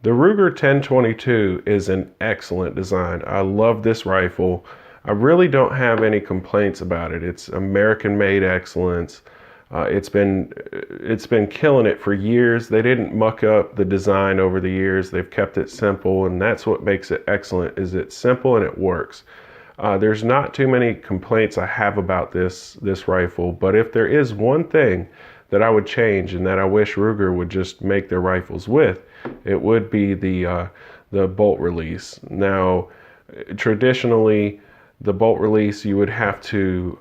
The Ruger 1022 is an excellent design. I love this rifle. I really don't have any complaints about it. It's American-made excellence. It's been killing it for years. They didn't muck up the design over the years. They've kept it simple, and that's what makes it excellent. Is it's simple and it works. There's not too many complaints I have about this rifle, but if there is one thing that I would change and that I wish Ruger would just make their rifles with, it would be the bolt release. Now, traditionally, the bolt release, you would have to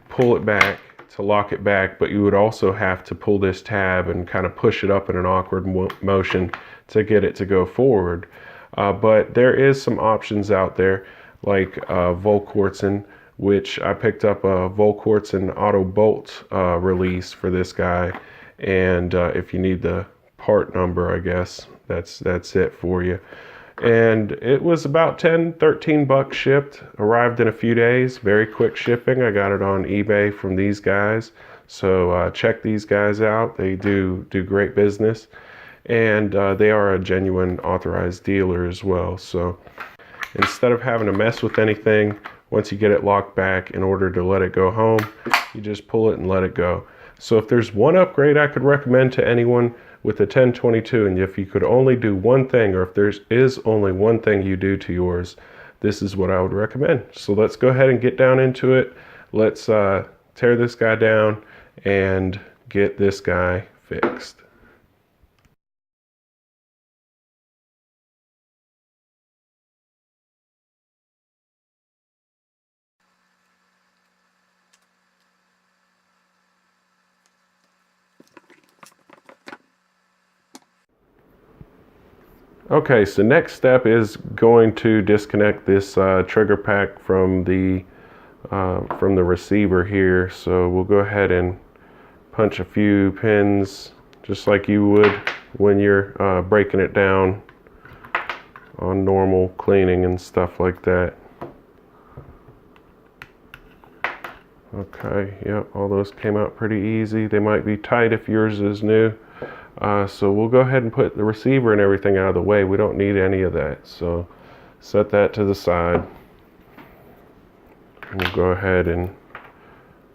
pull it back to lock it back, but you would also have to pull this tab and kind of push it up in an awkward motion to get it to go forward. But there is some options out there, like Volquartsen, which I picked up a Volquartsen auto bolt release for this guy. And if you need the part number, I guess that's it for you. And it was about 13 bucks shipped. Arrived in a few days, very quick shipping. I got it on eBay from these guys. So check these guys out. They do great business. And they are a genuine authorized dealer as well. So instead of having to mess with anything, once you get it locked back, in order to let it go home, you just pull it and let it go. So if there's one upgrade I could recommend to anyone with the 1022, and if you could only do one thing, or if there is only one thing you do to yours, this is what I would recommend. So let's go ahead and get down into it. Let's tear this guy down and get this guy fixed. Okay, so next step is going to disconnect this trigger pack from the receiver here. So we'll go ahead and punch a few pins just like you would when you're breaking it down on normal cleaning and stuff like that. Okay, yep, all those came out pretty easy. They might be tight if yours is new. So we'll go ahead and put the receiver and everything out of the way. We don't need any of that. So set that to the side. We'll go ahead and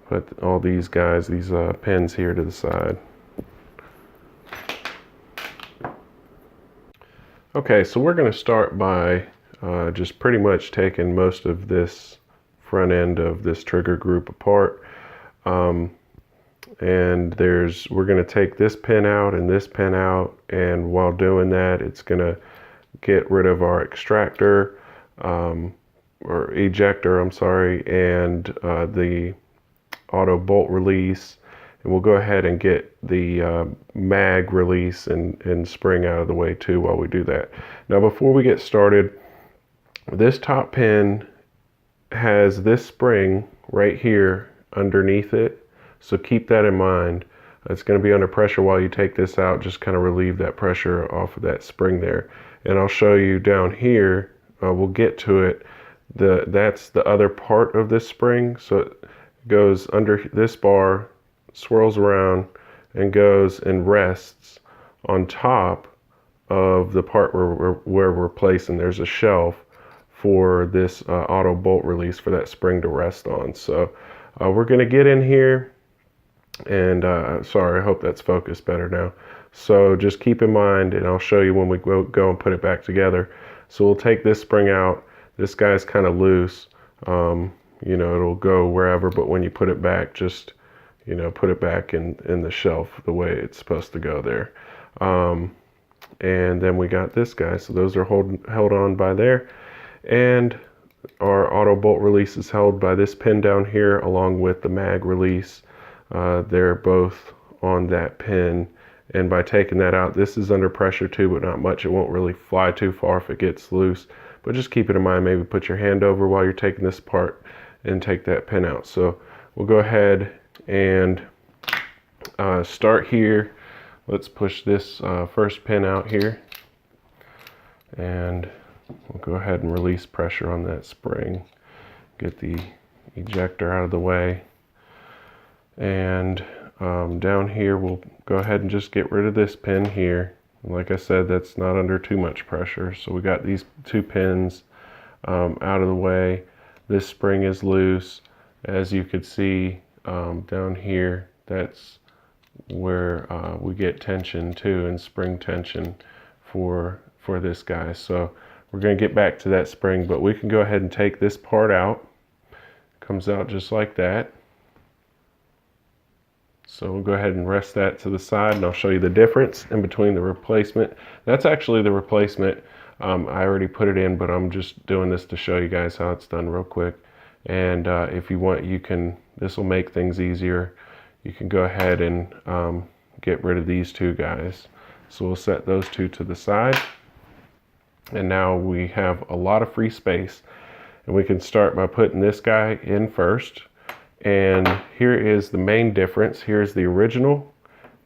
put all these guys, these pins here to the side. Okay, so we're going to start by just pretty much taking most of this front end of this trigger group apart. And we're going to take this pin out and this pin out, and while doing that, it's going to get rid of our extractor or ejector, I'm sorry, and the auto bolt release, and we'll go ahead and get the mag release and spring out of the way too while we do that. Now before we get started, this top pin has this spring right here underneath it. So keep that in mind. It's going to be under pressure while you take this out. Just kind of relieve that pressure off of that spring there. And I'll show you down here, we'll get to it. That's the other part of this spring. So it goes under this bar, swirls around, and goes and rests on top of the part where we're placing. There's a shelf for this auto bolt release for that spring to rest on. So we're going to get in here. And sorry, I hope that's focused better now. So just keep in mind, and I'll show you when we go and put it back together. So we'll take this spring out. This guy's kind of loose. You know, it'll go wherever, but when you put it back, just, you know, put it back in the shelf the way it's supposed to go there. And then we got this guy. So those are held on by there. And our auto bolt release is held by this pin down here along with the mag release. They're both on that pin, and by taking that out, this is under pressure too, but not much. It won't really fly too far if it gets loose, but just keep it in mind. Maybe put your hand over while you're taking this apart and take that pin out. So we'll go ahead and start here. Let's push this first pin out here, and we'll go ahead and release pressure on that spring. Get the ejector out of the way. And down here, we'll go ahead and just get rid of this pin here. Like I said, that's not under too much pressure. So we got these two pins out of the way. This spring is loose. As you could see down here, that's where we get tension too, and spring tension for this guy. So we're going to get back to that spring, but we can go ahead and take this part out. Comes out just like that. So we'll go ahead and rest that to the side, and I'll show you the difference in between the replacement. That's actually the replacement. I already put it in, but I'm just doing this to show you guys how it's done real quick. And if you want, you can, this will make things easier. You can go ahead and get rid of these two guys. So we'll set those two to the side. And now we have a lot of free space. And we can start by putting this guy in first. And here is the main difference. Here's the original.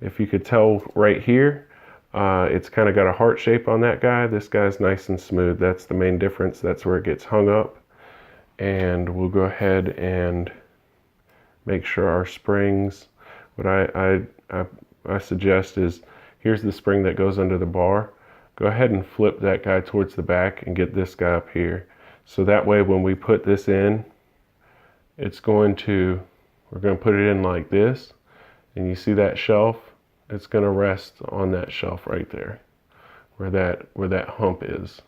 If you could tell right here, it's kind of got a heart shape on that guy. This guy's nice and smooth. That's the main difference. That's where it gets hung up. And we'll go ahead and make sure our springs, what I suggest is, here's the spring that goes under the bar. Go ahead and flip that guy towards the back and get this guy up here. So that way when we put this in, we're going to put it in like this. And you see that shelf? It's going to rest on that shelf right there, where that hump is.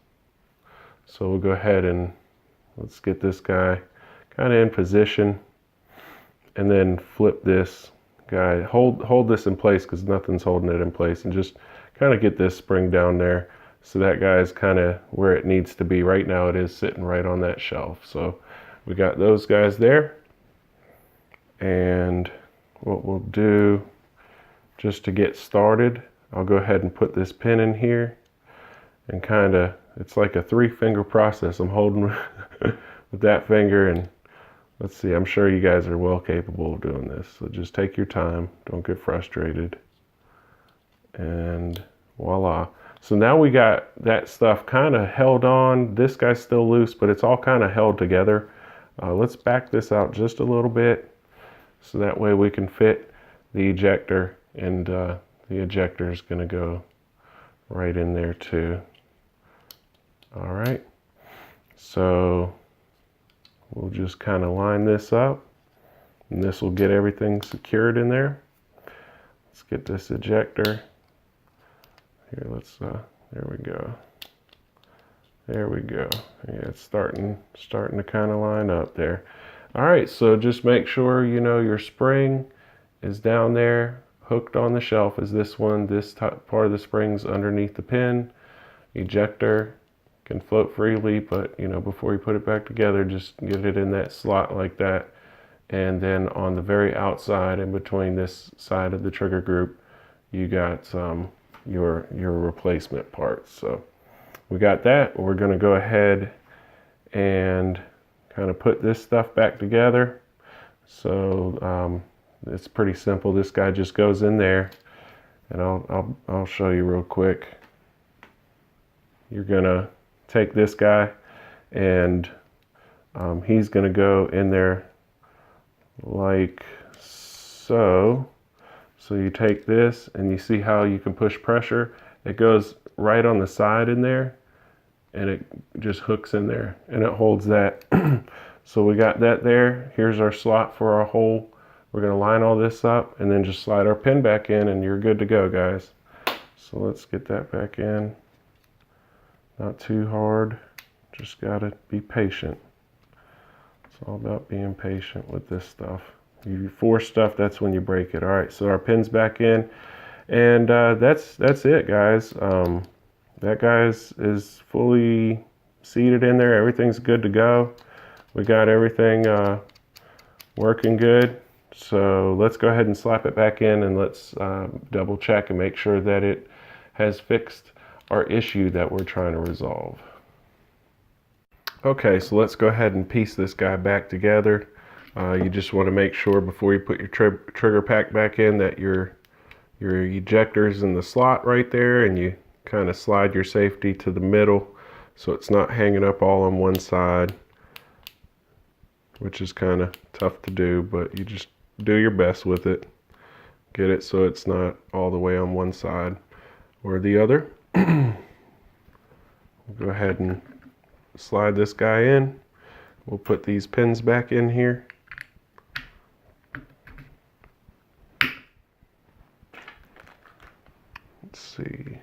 So we'll go ahead and let's get this guy kind of in position, and then flip this guy. Hold this in place because nothing's holding it in place, and just kind of get this spring down there so that guy is kind of where it needs to be. Right now it is sitting right on that shelf. So we got those guys there. And what we'll do, just to get started, I'll go ahead and put this pin in here, and kind of, it's like a 3-finger process. I'm holding with that finger, and let's see, I'm sure you guys are well capable of doing this. So just take your time, don't get frustrated, and voila. So now we got that stuff kind of held on. This guy's still loose, but it's all kind of held together. Let's back this out just a little bit, so that way we can fit the ejector, and the ejector is going to go right in there too. All right, so we'll just kind of line this up, and this will get everything secured in there. Let's get this ejector here. There we go. There we go. Yeah, it's starting to kind of line up there. All right, so just make sure you know your spring is down there, hooked on the shelf is this one. This part of the spring's underneath the pin. Ejector can float freely, but before you put it back together, just get it in that slot like that. And then on the very outside, in between this side of the trigger group, you got your replacement parts. So we got that. We're going to go ahead and kind of put this stuff back together. So it's pretty simple. This guy just goes in there, and I'll show you real quick. You're gonna take this guy, and he's gonna go in there like so. So you take this, and you see how you can push pressure. It goes right on the side in there, and it just hooks in there, and it holds that. So we got that there. Here's our slot for our hole. We're going to line all this up, and then just slide our pin back in, and you're good to go, guys. So let's get that back in. Not too hard. Just got to be patient. It's all about being patient with this stuff. You force stuff, that's when you break it. All right, so our pin's back in, and that's it, guys. That guy is fully seated in there. Everything's good to go. We got everything working good. So let's go ahead and slap it back in, and let's double check and make sure that it has fixed our issue that we're trying to resolve. Okay, so let's go ahead and piece this guy back together. You just want to make sure before you put your trigger pack back in that your ejector's in the slot right there, and you kind of slide your safety to the middle so it's not hanging up all on one side, which is kind of tough to do, but you just do your best with it. Get it so it's not all the way on one side. or the other. We'll go ahead and slide this guy in. We'll put these pins back in here. Let's see.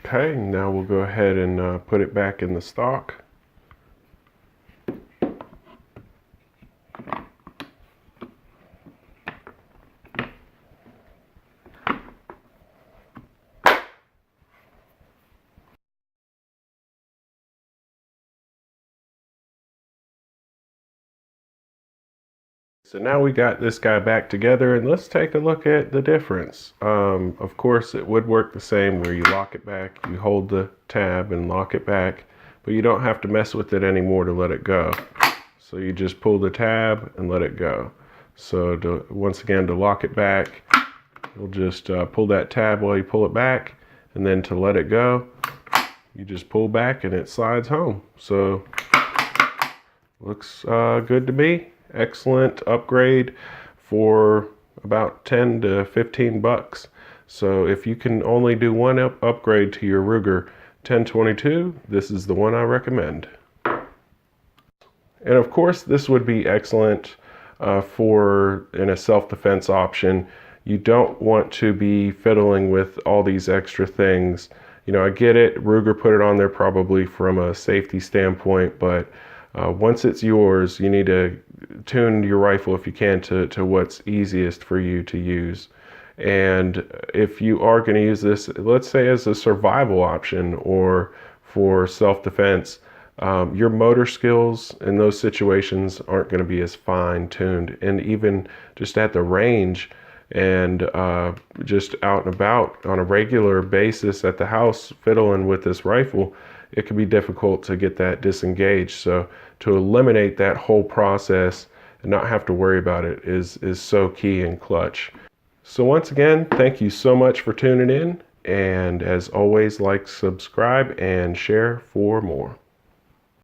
Okay, now we'll go ahead and put it back in the stock. So now we got this guy back together, and let's take a look at the difference. Of course, it would work the same where you lock it back, you hold the tab and lock it back, but you don't have to mess with it anymore to let it go. So you just pull the tab and let it go. So once again, to lock it back, you'll just pull that tab while you pull it back, and then to let it go, you just pull back and it slides home. So looks good to me. Excellent upgrade for about 10 to 15 bucks. So if you can only do one upgrade to your Ruger 1022, this is the one I recommend. And of course, this would be excellent in a self-defense option. You don't want to be fiddling with all these extra things. You know, I get it, Ruger put it on there probably from a safety standpoint, but once it's yours, you need to tune your rifle if you can to what's easiest for you to use. And if you are going to use this, let's say as a survival option or for self-defense, your motor skills in those situations aren't going to be as fine-tuned. And even just at the range and just out and about on a regular basis at the house fiddling with this rifle, it can be difficult to get that disengaged. So to eliminate that whole process and not have to worry about it is so key and clutch. So once again, thank you so much for tuning in. And as always, like, subscribe, and share for more.